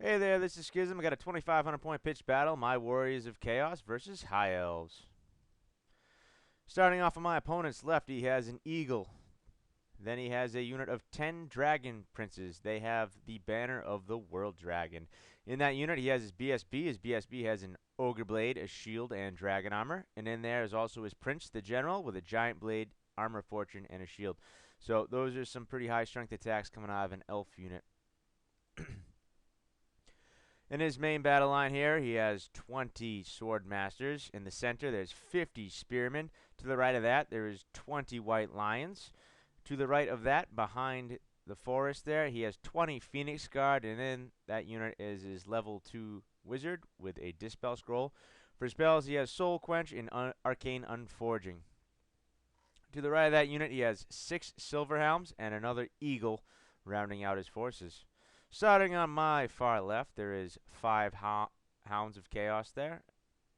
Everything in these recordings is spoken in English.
Hey there, this is Schism. I got a 2,500 point pitch battle. My Warriors of Chaos versus High Elves. Starting off on my opponent's left, he has an Eagle. Then he has a unit of 10 Dragon Princes. They have the banner of the World Dragon. In that unit, he has his BSB. His BSB has an Ogre Blade, a shield, and dragon armor. And in there is also his Prince, the General, with a Giant Blade, Armor Fortune, and a shield. So those are some pretty high strength attacks coming out of an Elf unit. In his main battle line here, he has 20 Sword Masters. In the center, there's 50 Spearmen. To the right of that, there is 20 White Lions. To the right of that, behind the forest there, he has 20 Phoenix Guard, and in that unit is his level 2 Wizard with a Dispel Scroll. For spells, he has Soul Quench and Arcane Unforging. To the right of that unit, he has 6 Silver Helms and another Eagle rounding out his forces. Starting on my far left, there is 5 Hounds of Chaos there.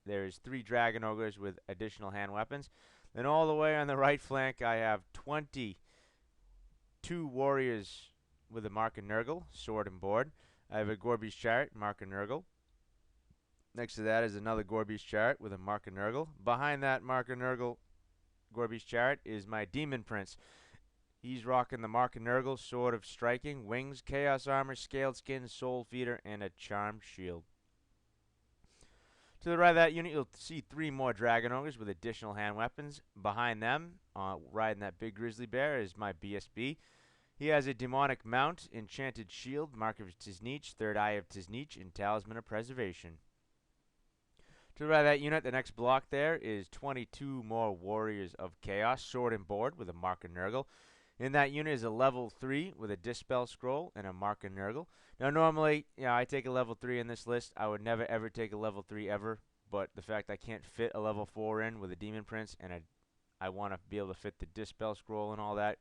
There is 3 Dragon Ogres with additional hand weapons. Then all the way on the right flank, I have 22 Warriors with a Mark and Nurgle, sword and board. I have a Gorby's Chariot, Mark and Nurgle. Next to that is another Gorby's Chariot with a Mark and Nurgle. Behind that Mark and Nurgle Gorby's Chariot is my Demon Prince. He's rocking the Mark and Nurgle, Sword of Striking, Wings, Chaos Armor, Scaled Skin, Soul Feeder, and a Charmed Shield. To the right of that unit, you'll see 3 more Dragon Ogres with additional hand weapons. Behind them, riding that big Grizzly Bear, is my BSB. He has a Demonic Mount, Enchanted Shield, Mark of Tizneach, Third Eye of Tizneach, and Talisman of Preservation. To the right of that unit, the next block there is 22 more Warriors of Chaos, Sword and Board with a Mark and Nurgle. In that unit is a level 3 with a Dispel Scroll and a Mark and Nurgle. Now, normally, I take a level 3 in this list. I would never, ever take a level 3 ever. But the fact I can't fit a level 4 in with a Demon Prince, and I want to be able to fit the Dispel Scroll and all that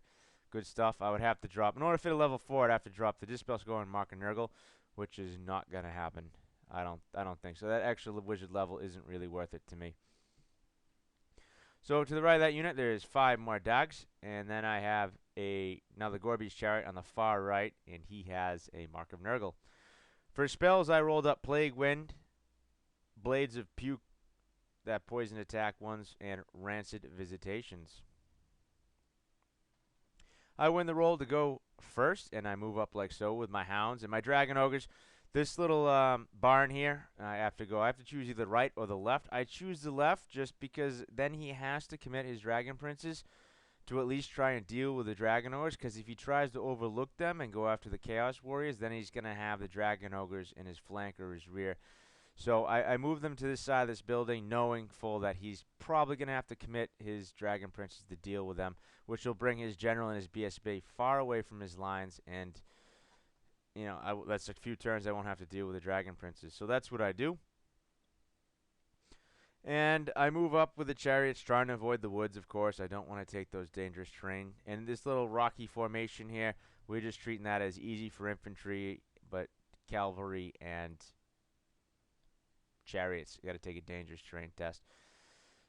good stuff, I would have to drop. In order to fit a level 4, I'd have to drop the Dispel Scroll and Mark and Nurgle, which is not going to happen. I don't think so. That extra wizard level isn't really worth it to me. So to the right of that unit, there is 5 more dogs, and then I have another Gorby's Chariot on the far right, and he has a Mark of Nurgle. For spells, I rolled up Plague Wind, Blades of Puke, that poison attack ones, and Rancid Visitations. I win the roll to go first, and I move up like so with my Hounds and my Dragon Ogres. This little barn here, I have to go. I have to choose either right or the left. I choose the left just because then he has to commit his Dragon Princes to at least try and deal with the Dragon Ogres, because if he tries to overlook them and go after the Chaos Warriors, then he's going to have the Dragon Ogres in his flank or his rear. So I move them to this side of this building, knowing full that he's probably going to have to commit his Dragon Princes to deal with them, which will bring his General and his BSB far away from his lines, and that's a few turns I won't have to deal with the Dragon Princes. So that's what I do. And I move up with the chariots, trying to avoid the woods, of course. I don't want to take those dangerous terrain. And this little rocky formation here, we're just treating that as easy for infantry, but cavalry and chariots, you got to take a dangerous terrain test.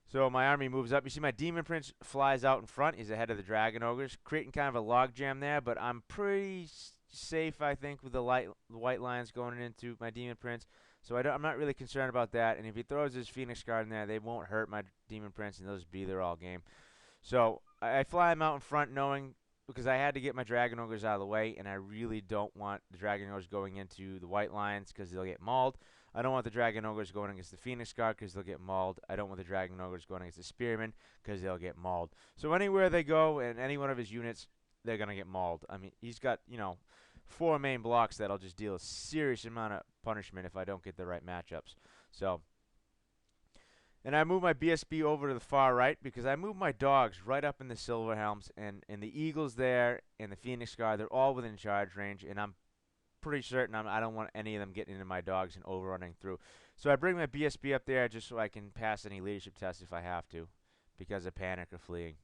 So my army moves up. You see my Demon Prince flies out in front. He's ahead of the Dragon Ogres, creating kind of a logjam there, but I'm pretty safe, I think, with the White Lions going into my Demon Prince. So I'm not really concerned about that. And if he throws his Phoenix Guard in there, they won't hurt my Demon Prince, and they'll just be there all game. So I fly him out in front, knowing, because I had to get my Dragon Ogres out of the way, and I really don't want the Dragon Ogres going into the White Lions because they'll get mauled. I don't want the Dragon Ogres going against the Phoenix Guard because they'll get mauled. I don't want the Dragon Ogres going against the Spearmen because they'll get mauled. So anywhere they go and any one of his units, they're going to get mauled. I mean, he's got, 4 main blocks that'll just deal a serious amount of punishment if I don't get the right matchups. So, and I move my BSB over to the far right because I move my dogs right up in the Silver Helms, and the Eagles there and the Phoenix Guard, they're all within charge range, and I'm pretty certain I don't want any of them getting into my dogs and overrunning through. So I bring my BSB up there just so I can pass any leadership tests if I have to, because of panic or fleeing.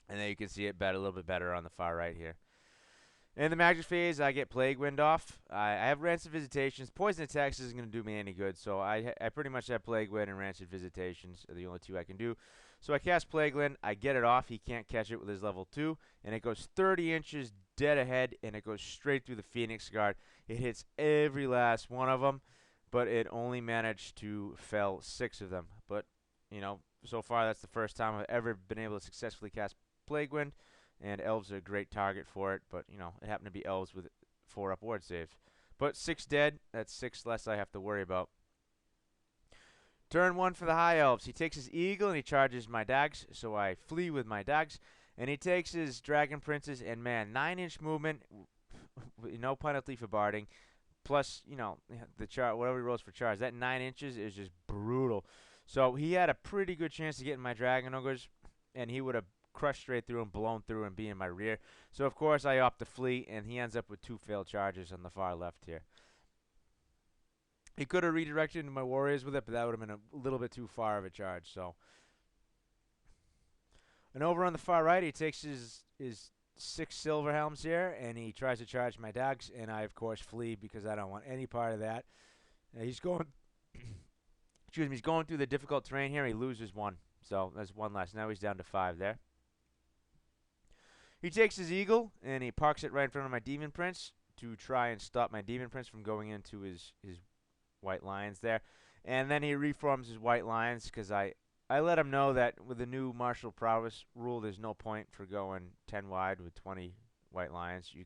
And then you can see it a little bit better on the far right here. In the magic phase, I get Plague Wind off. I have Rancid Visitations. Poison attacks isn't going to do me any good, so I pretty much have Plague Wind and Rancid Visitations are the only 2 I can do. So I cast Plague Wind. I get it off. He can't catch it with his level 2, and it goes 30 inches dead ahead, and it goes straight through the Phoenix Guard. It hits every last one of them, but it only managed to fell 6 of them. But, so far that's the first time I've ever been able to successfully cast Plague Wind, and Elves are a great target for it, but, it happened to be Elves with 4 up ward saves. But 6 dead, that's 6 less I have to worry about. Turn 1 for the High Elves. He takes his Eagle and he charges my Dags, so I flee with my Dags. And he takes his Dragon Princes, and man, 9-inch movement, no penalty for barding. Plus, the char whatever he rolls for charge. That 9 inches is just brutal. So he had a pretty good chance to get in my Dragon Ogres, and he would have crushed straight through and blown through and be in my rear. So of course I opt to flee, and he ends up with 2 failed charges on the far left here. He could have redirected into my warriors with it, but that would have been a little bit too far of a charge. So, and over on the far right, he takes his 6 silver helms here, and he tries to charge my Dags, and I of course flee because I don't want any part of that. He's going, excuse me, he's going through the difficult terrain here. He loses 1, so that's 1 less. Now he's down to 5 there. He takes his Eagle and he parks it right in front of my Demon Prince to try and stop my Demon Prince from going into his White Lions there. And then he reforms his White Lions because I let him know that with the new martial prowess rule, there's no point for going 10 wide with 20 White Lions. You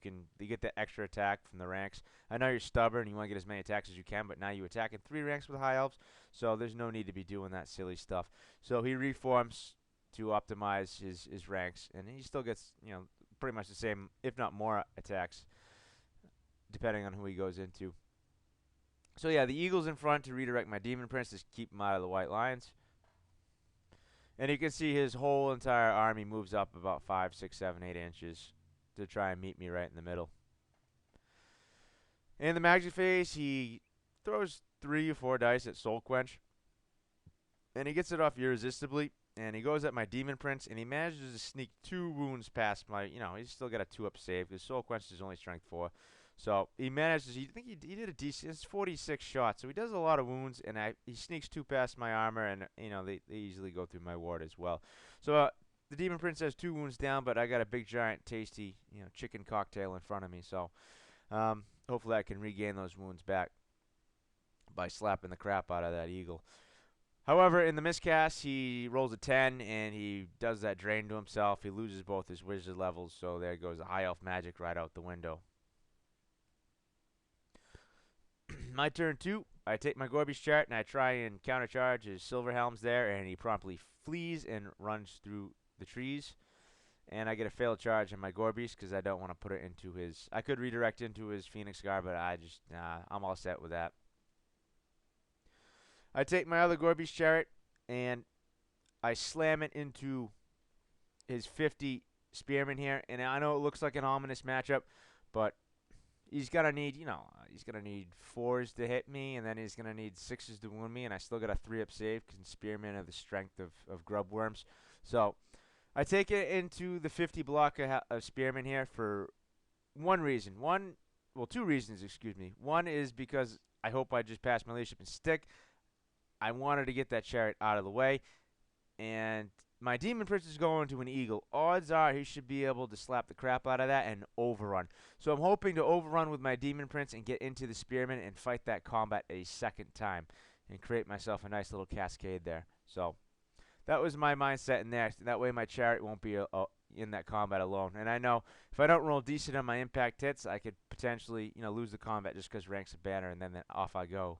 get the extra attack from the ranks. I know you're stubborn, you want to get as many attacks as you can, but now you attack in 3 ranks with High Elves, so there's no need to be doing that silly stuff. So he reforms to optimize his ranks, and he still gets, pretty much the same, if not more, attacks, depending on who he goes into. So yeah, the Eagle's in front to redirect my Demon Prince to keep him out of the White Lions. And you can see his whole entire army moves up about 5, 6, 7, 8 inches to try and meet me right in the middle. In the Magic phase, he throws 3 or 4 dice at Soul Quench, and he gets it off irresistibly. And he goes at my Demon Prince, and he manages to sneak 2 wounds past my, he's still got a 2-up save because Soul Quench is only strength 4. So he manages, I think he did a decent, it's 46 shots, so he does a lot of wounds, and he sneaks 2 past my armor, and, they easily go through my ward as well. So the Demon Prince has 2 wounds down, but I got a big, giant, tasty, chicken cocktail in front of me, so hopefully I can regain those wounds back by slapping the crap out of that Eagle. However, in the miscast, he rolls a 10, and he does that drain to himself. He loses both his wizard levels, so there goes the High Elf magic right out the window. My turn 2. I take my Gorby's chart, and I try and countercharge his Silver Helms there, and he promptly flees and runs through the trees. And I get a failed charge on my Gorby's because I don't want to put it into his... I could redirect into his Phoenix Guard, but I'm all set with that. I take my other Gorby's chariot, and I slam it into his 50 Spearmen here. And I know it looks like an ominous matchup, but he's going to need, he's going to need 4s to hit me, and then he's going to need 6s to wound me, and I still got a 3-up save because Spearmen have the strength of grub worms. So I take it into the 50 block of Spearmen here for one reason. 2 reasons, excuse me. One is because I hope I just pass my leadership and stick. I wanted to get that chariot out of the way, and my Demon Prince is going to an Eagle. Odds are he should be able to slap the crap out of that and overrun. So I'm hoping to overrun with my Demon Prince and get into the Spearman and fight that combat a second time and create myself a nice little cascade there. So that was my mindset in there. That way my chariot won't be in that combat alone. And I know if I don't roll decent on my impact hits, I could potentially lose the combat just because ranks a banner, and then off I go.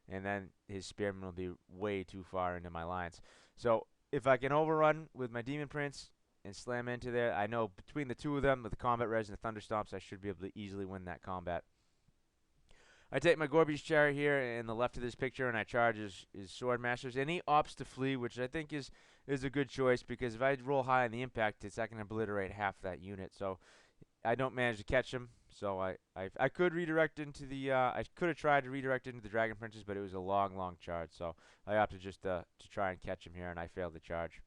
And then his Spearman will be way too far into my lines. So if I can overrun with my Demon Prince and slam into there, I know between the 2 of them, with the combat res and the Thunderstomps, I should be able to easily win that combat. I take my Gorby's chariot here in the left of this picture, and I charge his Sword Masters. And he opts to flee, which I think is a good choice, because if I roll high on the impact hits, I can obliterate half that unit. So I don't manage to catch him. So I could redirect into the I could have tried to redirect into the Dragon Princes, but it was a long charge. So I opted just to try and catch him here, and I failed the charge.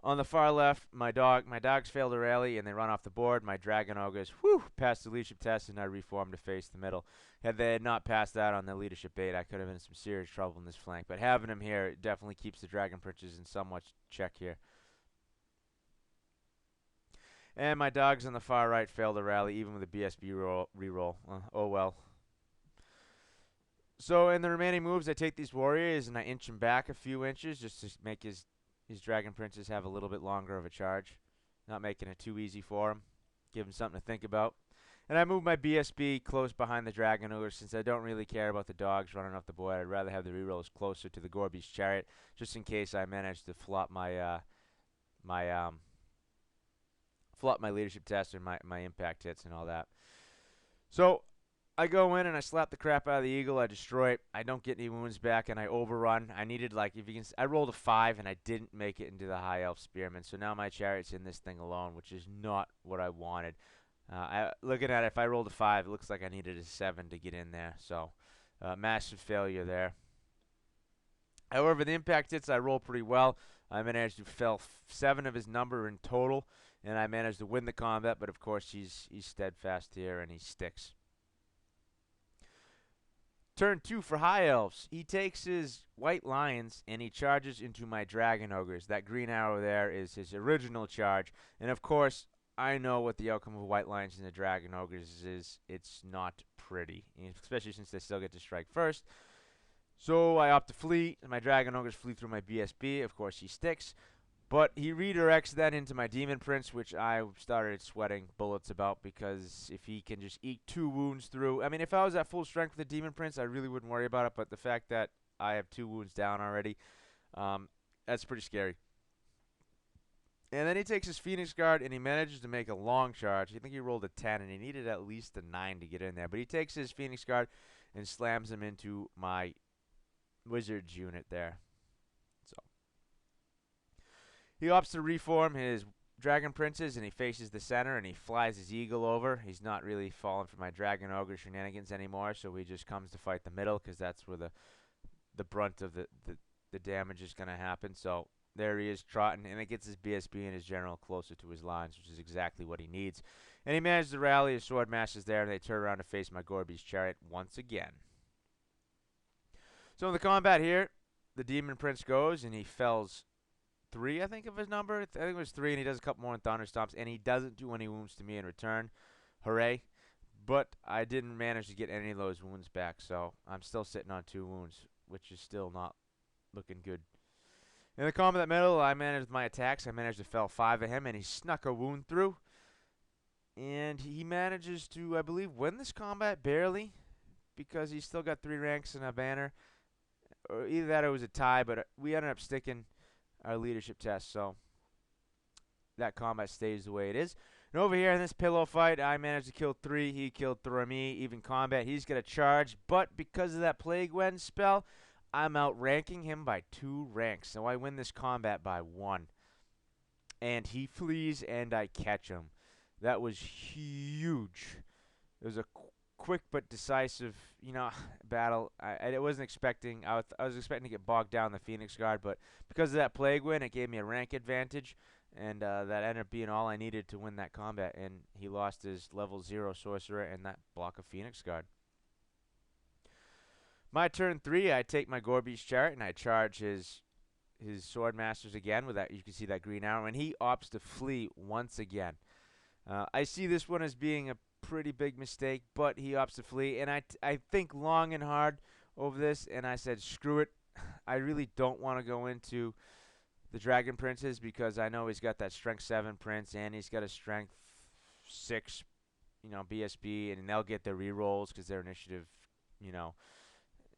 On the far left, my dogs failed to rally, and they run off the board. My Dragon Ogres, passed the leadership test, and I reformed to face the middle. Had they not passed that on the leadership bait, I could have been in some serious trouble in this flank. But having him here definitely keeps the Dragon Princes in somewhat check here. And my dogs on the far right failed to rally, even with a BSB reroll. Oh well. So in the remaining moves, I take these warriors and I inch him back a few inches just to make his dragon princes have a little bit longer of a charge, not making it too easy for him. Give him something to think about. And I move my BSB close behind the dragon ogre since I don't really care about the dogs running off the board. I'd rather have the rerolls closer to the Gorby's chariot, just in case I manage to flop my flop my leadership test or my impact hits and all that. So I go in and I slap the crap out of the eagle. I destroy it. I don't get any wounds back, and I overrun. I needed, like, if you can, I rolled a 5, and I didn't make it into the high elf spearman. So now my chariot's in this thing alone, which is not what I wanted. Looking at it, if I rolled a 5, it looks like I needed a 7 to get in there. So massive failure there. However, the impact hits, I roll pretty well. I managed to fell 7 of his number in total, and I managed to win the combat. But of course, he's steadfast here, and he sticks. Turn 2 for High Elves. He takes his White Lions and he charges into my Dragon Ogres. That green arrow there is his original charge. And of course, I know what the outcome of White Lions and the Dragon Ogres is. It's not pretty, especially since they still get to strike first. So I opt to flee, and my Dragon Ogres flee through my BSB. Of course, he sticks. But he redirects that into my Demon Prince, which I started sweating bullets about, because if he can just eke 2 wounds through... I mean, if I was at full strength with the Demon Prince, I really wouldn't worry about it, but the fact that I have 2 wounds down already, that's pretty scary. And then he takes his Phoenix Guard, and he manages to make a long charge. I think he rolled a 10, and he needed at least a 9 to get in there. But he takes his Phoenix Guard and slams him into my Wizards unit there. He opts to reform his Dragon Princes, and he faces the center, and he flies his eagle over. He's not really falling for my Dragon Ogre shenanigans anymore, so he just comes to fight the middle, because that's where the brunt of the damage is going to happen. So there he is trotting, and it gets his BSB and his general closer to his lines, which is exactly what he needs. And he manages to rally his sword masters there, and they turn around to face my Gorby's chariot once again. So in the combat here, the Demon Prince goes, and he fells 3, I think, of his number. I think it was 3, and he does a couple more in Thunder Stomps, and he doesn't do any wounds to me in return. Hooray. But I didn't manage to get any of those wounds back, so I'm still sitting on 2 wounds, which is still not looking good. In the combat middle, I managed my attacks. I managed to fell 5 of him, and he snuck a wound through. And he manages to, I believe, win this combat barely, because he's still got 3 ranks and a banner. Or either that or it was a tie, but we ended up sticking our leadership test, so that combat stays the way it is. And over here in this pillow fight, I managed to kill 3. He killed 3 me. Even combat, he's going to charge, but because of that Plague Wind spell, I'm outranking him by 2 ranks. So I win this combat by 1. And he flees, and I catch him. That was huge. It was a quick but decisive, battle. I wasn't expecting. I was expecting to get bogged down the Phoenix Guard, but because of that Plague Wind, it gave me a rank advantage, and that ended up being all I needed to win that combat. And he lost his level 0 sorcerer and that block of Phoenix Guard. My turn 3, I take my Gorby's chariot and I charge his sword masters again with that. You can see that green arrow, and he opts to flee once again. I see this one as being a pretty big mistake, but he opts to flee, and I think long and hard over this, and I said, screw it. I really don't want to go into the Dragon Princes, because I know he's got that Strength 7 Prince, and he's got a Strength 6, BSB, and they'll get their rerolls because they're initiative,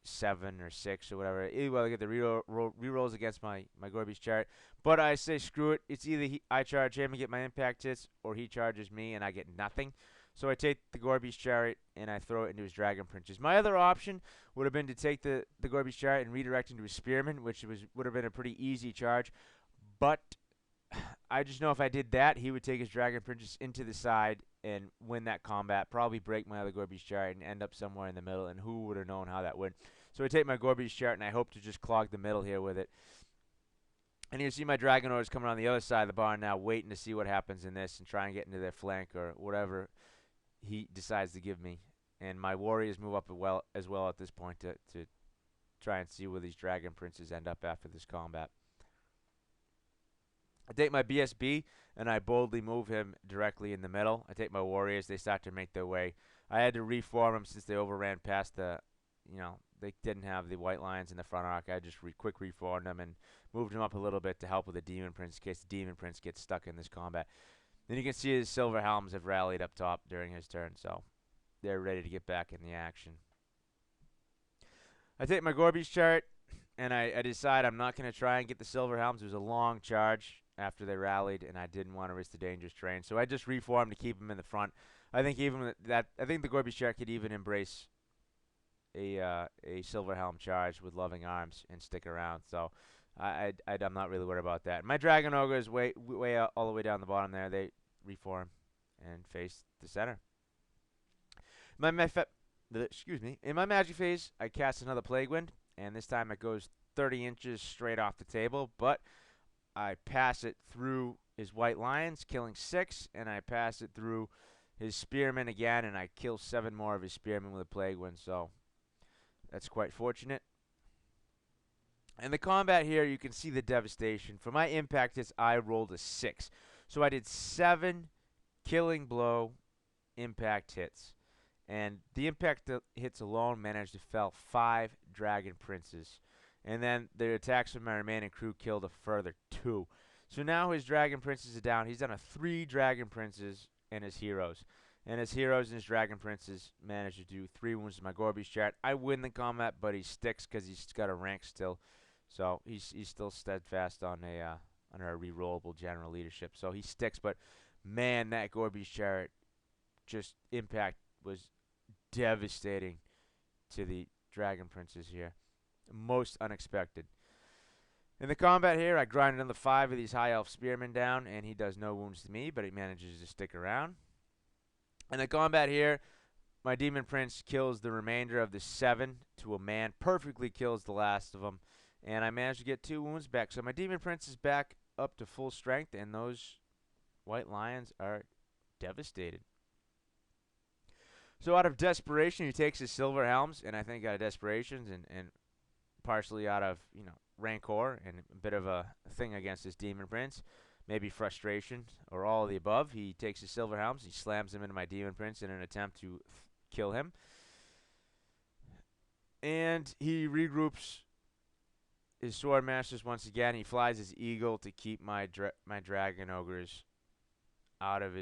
7 or 6 or whatever. Either way, I get the rerolls against my Gorby's chariot. But I say, screw it. It's either I charge him and get my impact hits, or he charges me and I get nothing. So I take the Gorby's chariot and I throw it into his Dragon Princes. My other option would have been to take the Gorby's chariot and redirect into his Spearman, which would have been a pretty easy charge. But I just know if I did that, he would take his Dragon Princes into the side and win that combat, probably break my other Gorby's chariot and end up somewhere in the middle, and who would have known how that would. So I take my Gorby's chariot and I hope to just clog the middle here with it. And you see my Dragon Orders coming on the other side of the barn now, waiting to see what happens in this and try and get into their flank or whatever he decides to give me. And my Warriors move up as well at this point to try and see where these Dragon Princes end up after this combat. I take my BSB and I boldly move him directly in the middle. I take my warriors. They start to make their way. I had to reform them since they overran past the, they didn't have the white lions in the front arc. I just quick reformed them and moved them up a little bit to help with the demon prince in case the demon prince gets stuck in this combat. Then you can see his silver helms have rallied up top during his turn, so they're ready to get back in the action. I take my Gorby's chart, and I decide I'm not going to try and get the silver helms. It was a long charge after they rallied, and I didn't want to risk the dangerous terrain, so I just reformed to keep them in the front. I think even that, I think the Gorby's chart could even embrace a silver helm charge with loving arms and stick around. So I'm not really worried about that. My dragon ogre is way out, all the way down the bottom there. They reform and face the center. Excuse me. In my magic phase, I cast another plague wind, and this time it goes 30 inches straight off the table, but I pass it through his white lions, killing 6, and I pass it through his spearmen again, and I kill 7 more of his spearmen with a plague wind, so that's quite fortunate. In the combat here, you can see the devastation. For my impact hits, I rolled a 6. So I did 7 killing blow impact hits. And the impact hits alone managed to fell 5 dragon princes. And then the attacks from my remaining crew killed a further 2. So now his dragon princes are down. He's down to 3 dragon princes and his heroes. And his heroes and his dragon princes managed to do 3 wounds to my Gorby's chart. I win the combat, but he sticks because he's got a rank still. So he's still steadfast on a rerollable general leadership. So he sticks, but man, that Gorby's chart just impact was devastating to the dragon princes here. Most unexpected. In the combat here, I grind another 5 of these high elf spearmen down, and he does no wounds to me, but he manages to stick around. In the combat here, my demon prince kills the remainder of the 7 to a man, perfectly kills the last of them, and I managed to get 2 wounds back. So my demon prince is back up to full strength, and those white lions are devastated. So out of desperation, he takes his silver helms, and I think out of desperation and partially out of, rancor and a bit of a thing against this demon prince, maybe frustration or all of the above, he takes his silver helms, he slams them into my demon prince in an attempt to kill him. And he regroups his sword masters once again. He flies his eagle to keep my dragon ogres out of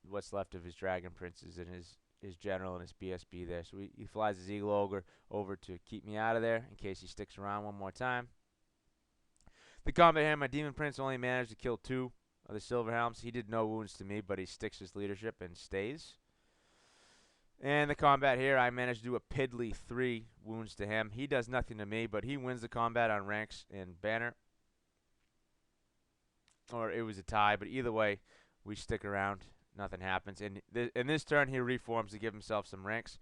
what's left of his dragon princes and his general and his BSB there. So he flies his eagle ogre over to keep me out of there in case he sticks around one more time. The combat here, my demon prince only managed to kill 2 of the silver helms. He did no wounds to me, but he sticks his leadership and stays. And the combat here, I managed to do a piddly 3 wounds to him. He does nothing to me, but he wins the combat on ranks and banner. Or it was a tie, but either way, we stick around. Nothing happens. And in this turn, he reforms to give himself some ranks.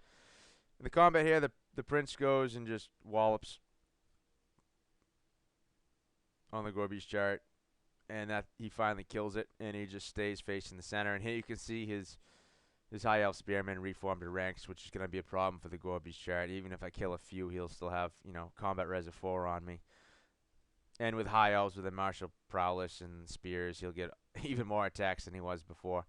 In the combat here, the prince goes and just wallops on the Gorby's chart, and that he finally kills it, and he just stays facing the center. And here you can see his high elf spearman reformed to ranks, which is going to be a problem for the Gorby's chart. Even if I kill a few, he'll still have combat res of 4 on me. And with high elves with a martial prowess and spears, he'll get even more attacks than he was before.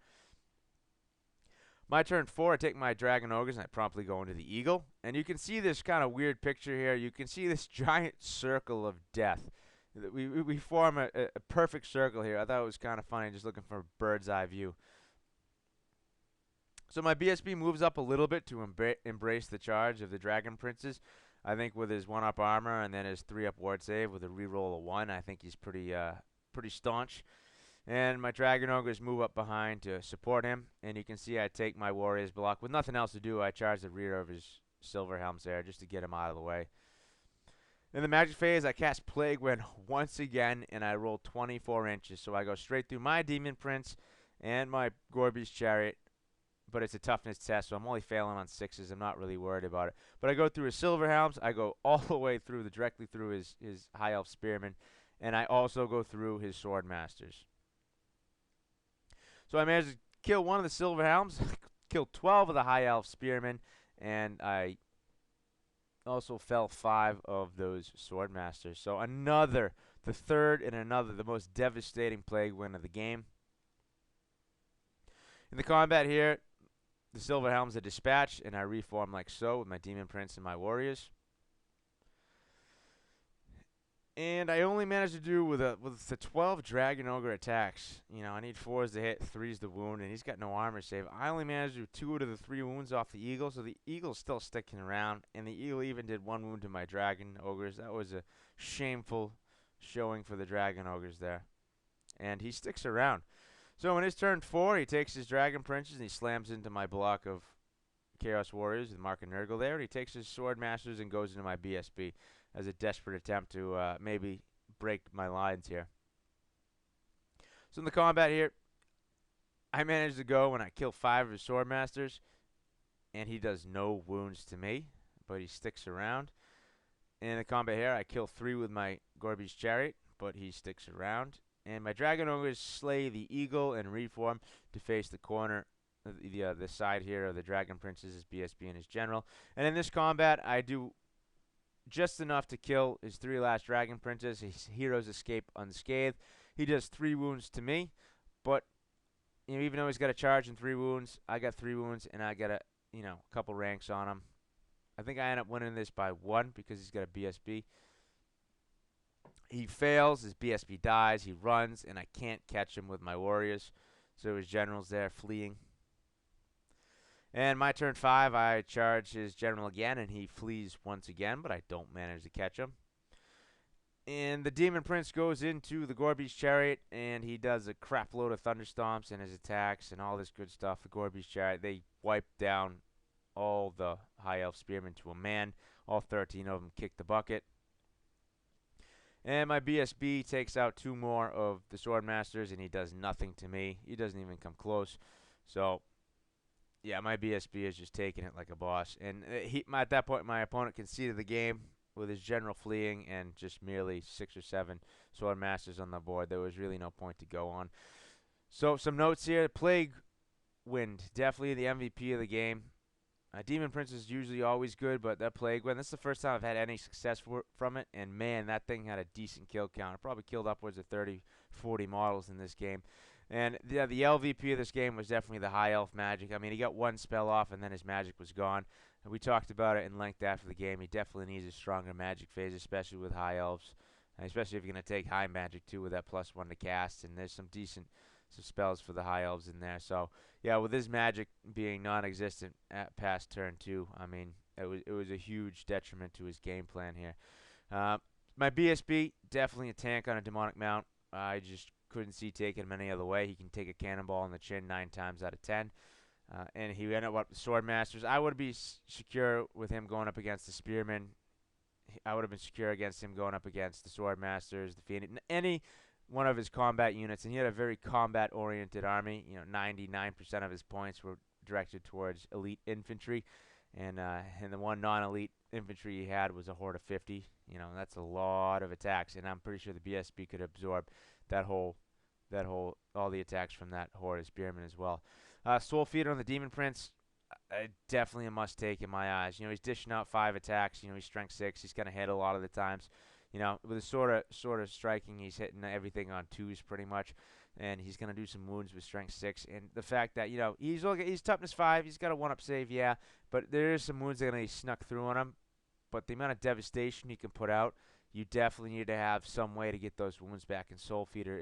My turn 4, I take my dragon ogres and I promptly go into the eagle. And you can see this kind of weird picture here. You can see this giant circle of death. We form a perfect circle here. I thought it was kind of funny just looking for a bird's eye view. So my BSB moves up a little bit to embrace the charge of the dragon princes. I think with his 1-up armor and then his 3-up ward save with a reroll of 1, I think he's pretty staunch. And my dragon ogres move up behind to support him. And you can see I take my warrior's block. With nothing else to do, I charge the rear of his silver helms there just to get him out of the way. In the magic phase, I cast Plague Wind once again, and I roll 24 inches. So I go straight through my demon prince and my Gorby's chariot. But it's a toughness test, so I'm only failing on 6s. I'm not really worried about it. But I go through his silver helms. I go all the way through, directly through his high elf spearmen. And I also go through his sword masters. So I managed to kill 1 of the silver helms, kill 12 of the high elf spearmen, and I also fell 5 of those sword masters. So another the third in another, the most devastating plague win of the game. In the combat here, the Silver Helms are dispatched, and I reform like so with my Demon Prince and my warriors. And I only managed to do with the 12 Dragon Ogre attacks. You know, I need 4s to hit, 3s to wound, and he's got no armor save. I only managed to do 2 out of the 3 wounds off the Eagle, so the Eagle's still sticking around. And the Eagle even did 1 wound to my Dragon Ogres. That was a shameful showing for the Dragon Ogres there. And he sticks around. So in his turn 4, he takes his Dragon Princes and he slams into my block of Chaos Warriors with Mark and Nurgle there. And he takes his Sword Masters and goes into my BSB as a desperate attempt to maybe break my lines here. So in the combat here, I managed to go and I kill 5 of his Sword Masters, and he does no wounds to me, but he sticks around. In the combat here, I kill 3 with my Gorby's Chariot, but he sticks around. And my Dragon Ogres slay the Eagle and reform to face the corner, the side here of the Dragon Princes, his BSB and his General. And in this combat, I do just enough to kill his 3 last Dragon Princes. His heroes escape unscathed. He does 3 wounds to me, but you know, even though he's got a charge and 3 wounds, I got 3 wounds, and I got a couple ranks on him. I think I end up winning this by 1 because he's got a BSB. He fails, his BSB dies, he runs, and I can't catch him with my warriors. So his general's there fleeing. And my turn 5, I charge his general again, and he flees once again, but I don't manage to catch him. And the Demon Prince goes into the Gorby's Chariot, and he does a crap load of Thunderstomps and his attacks and all this good stuff. The Gorby's Chariot, they wipe down all the High Elf Spearmen to a man. All 13 of them kick the bucket. And my BSB takes out 2 more of the Sword Masters, and he does nothing to me. He doesn't even come close. So, yeah, my BSB is just taking it like a boss. And at that point, my opponent conceded the game with his general fleeing and just merely 6 or 7 Sword Masters on the board. There was really no point to go on. So, some notes here. Plague Wind, definitely the MVP of the game. Demon Prince is usually always good, but that Plague Wind, this is the first time I've had any success from it, and man, that thing had a decent kill count. It probably killed upwards of 30, 40 models in this game. And the LVP of this game was definitely the High Elf Magic. I mean, he got 1 spell off, and then his magic was gone. And we talked about it in length after the game. He definitely needs a stronger magic phase, especially with High Elves, and especially if you're going to take High Magic, too, with that +1 to cast, and there's some decent spells for the High Elves in there. So, yeah, with his magic being non-existent at past turn 2, I mean, it was a huge detriment to his game plan here. My BSB, definitely a tank on a demonic mount. I just couldn't see taking him any other way. He can take a cannonball in the chin 9 times out of 10. And he ended up with Sword Masters. I would be secure with him going up against the Spearmen. I would have been secure against him going up against the Sword Masters, the Phoenix, any one of his combat units, and he had a very combat-oriented army. You know, 99% of his points were directed towards elite infantry, and the one non-elite infantry he had was a horde of 50. You know, that's a lot of attacks, and I'm pretty sure the BSB could absorb all the attacks from that horde of spearmen as well. Soul Feeder on the Demon Prince, definitely a must-take in my eyes. You know, he's dishing out 5 attacks. You know, he's strength 6. He's going to hit a lot of the times. You know, with his sort of striking, he's hitting everything on 2s pretty much, and he's going to do some wounds with strength 6. And the fact that, you know, he's toughness 5, he's got a 1-up save, yeah, but there is some wounds that are going to be snuck through on him. But the amount of devastation he can put out, you definitely need to have some way to get those wounds back. And Soul Feeder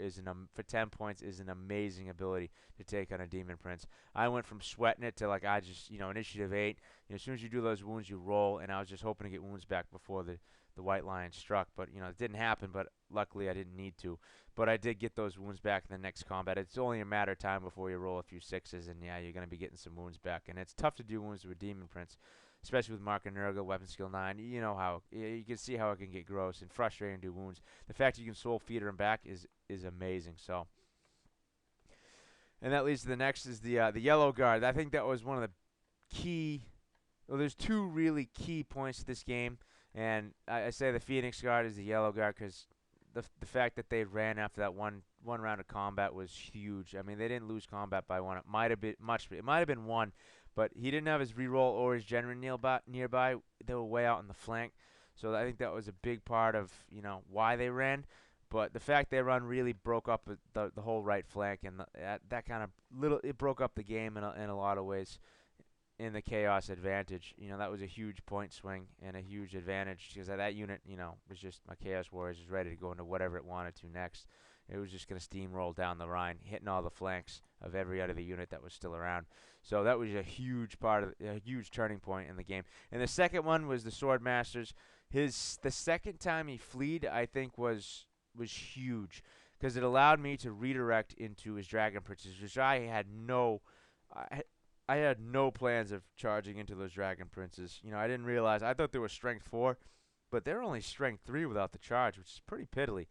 for 10 points is an amazing ability to take on a Demon Prince. I went from sweating it to like initiative 8. You know, as soon as you do those wounds, you roll, and I was just hoping to get wounds back before the White Lion struck, but you know, it didn't happen, but luckily I didn't need to. But I did get those wounds back in the next combat. It's only a matter of time before you roll a few 6s, and yeah, you're going to be getting some wounds back. And it's tough to do wounds with Demon Prince, especially with Mark and Nurgle, weapon skill 9. You know how, you can see how it can get gross and frustrating to do wounds. The fact that you can Soul Feeder him back is amazing. So, and that leads to the next is the Yellow Guard. I think that was one of the key, well, there's 2 really key points to this game. And I say the Phoenix Guard is the Yellow Guard because the fact that they ran after that one round of combat was huge. I mean, they didn't lose combat by 1. It might have been it might have been 1, but he didn't have his reroll or his general nearby. They were way out on the flank, so I think that was a big part of, you know, why they ran. But the fact they run really broke up the whole right flank, and that kind of it broke up the game in a lot of ways in the chaos advantage. That was a huge point swing and a huge advantage because that unit, was just my Chaos Warriors was ready to go into whatever it wanted to next. It was just going to steamroll down the Rhine, hitting all the flanks of every other unit that was still around. So that was a huge a huge turning point in the game. And the second one was the Sword Masters. The second time he fleed, I think, was huge because it allowed me to redirect into his Dragon Princes, which I had no. I had no plans of charging into those Dragon Princes. I didn't realize. I thought they were strength 4, but they're only strength 3 without the charge, which is pretty piddly.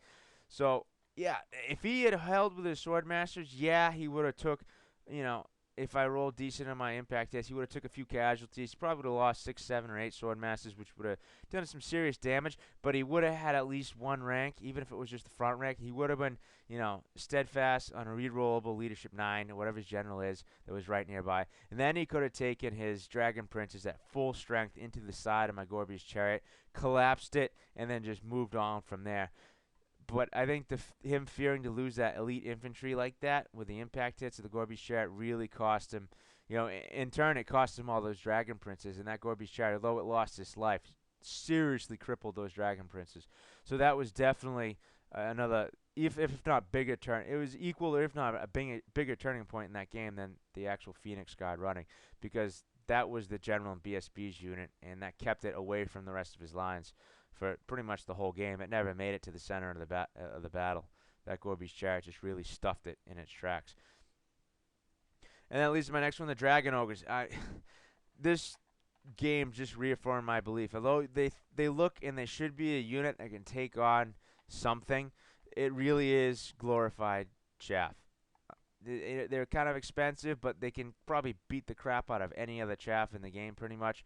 So, yeah, if he had held with his Sword Masters, yeah, he would have took, you know, if I rolled decent on my impact test, he would have took a few casualties. He probably would have lost 6, 7, or 8 Sword Masters, which would have done some serious damage, but he would have had at least one rank, even if it was just the front rank. He would have been, steadfast on a rerollable leadership 9, or whatever his general is, that was right nearby. And then he could have taken his Dragon Princes at full strength into the side of my Gorby's chariot, collapsed it, and then just moved on from there. But I think him fearing to lose that elite infantry like that with the impact hits of the Gorby's chariot really cost him. In turn, it cost him all those Dragon Princes, and that Gorby's chariot, although it lost its life, seriously crippled those Dragon Princes. So that was definitely another, if not bigger turn, it was equal, or if not a bigger turning point in that game than the actual Phoenix Guard running, because that was the general in BSB's unit, and that kept it away from the rest of his lines for pretty much the whole game. It never made it to the center of the battle. That Gorby's chariot just really stuffed it in its tracks. And that leads to my next one, the Dragon Ogres. This game just reaffirmed my belief. Although they look and they should be a unit that can take on something, it really is glorified chaff. They're kind of expensive, but they can probably beat the crap out of any other chaff in the game pretty much.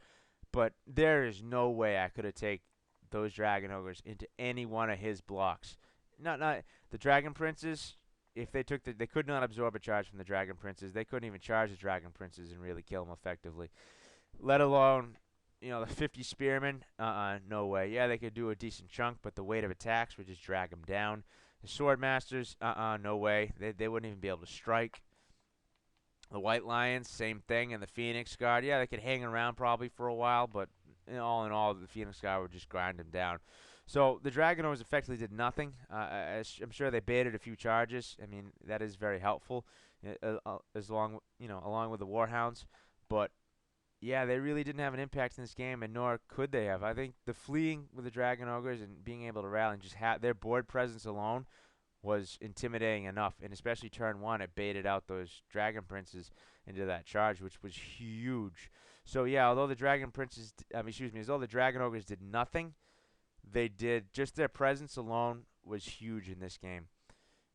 But there is no way I could have taken those Dragon Ogres into any one of his blocks. Not the Dragon Princes. If they took they could not absorb a charge from the Dragon Princes. They couldn't even charge the Dragon Princes and really kill them effectively. Let alone, the 50 Spearmen. No way. Yeah, they could do a decent chunk, but the weight of attacks would just drag them down. The Sword Masters. No way. They wouldn't even be able to strike. The White Lions, same thing, and the Phoenix Guard. Yeah, they could hang around probably for a while, but all in all, the Phoenix Guard would just grind them down. So the Dragon Ogres effectively did nothing. I'm sure they baited a few charges. I mean, that is very helpful, along with the Warhounds. But yeah, they really didn't have an impact in this game, and nor could they have. I think the fleeing with the Dragon Ogres and being able to rally and just have their board presence alone was intimidating enough, and especially turn 1, it baited out those Dragon Princes into that charge, which was huge. So yeah, although the Dragon Ogres did nothing, they did, just their presence alone was huge in this game.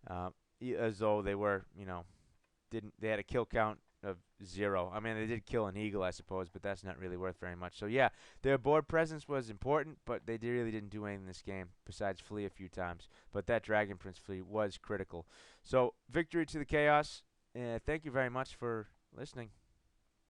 As though they were, they had a kill count of 0. I mean, they did kill an eagle, I suppose, but that's not really worth very much. So yeah, their board presence was important, but they really didn't do anything in this game besides flee a few times. But that Dragon Prince flee was critical. So victory to the Chaos. Thank you very much for listening.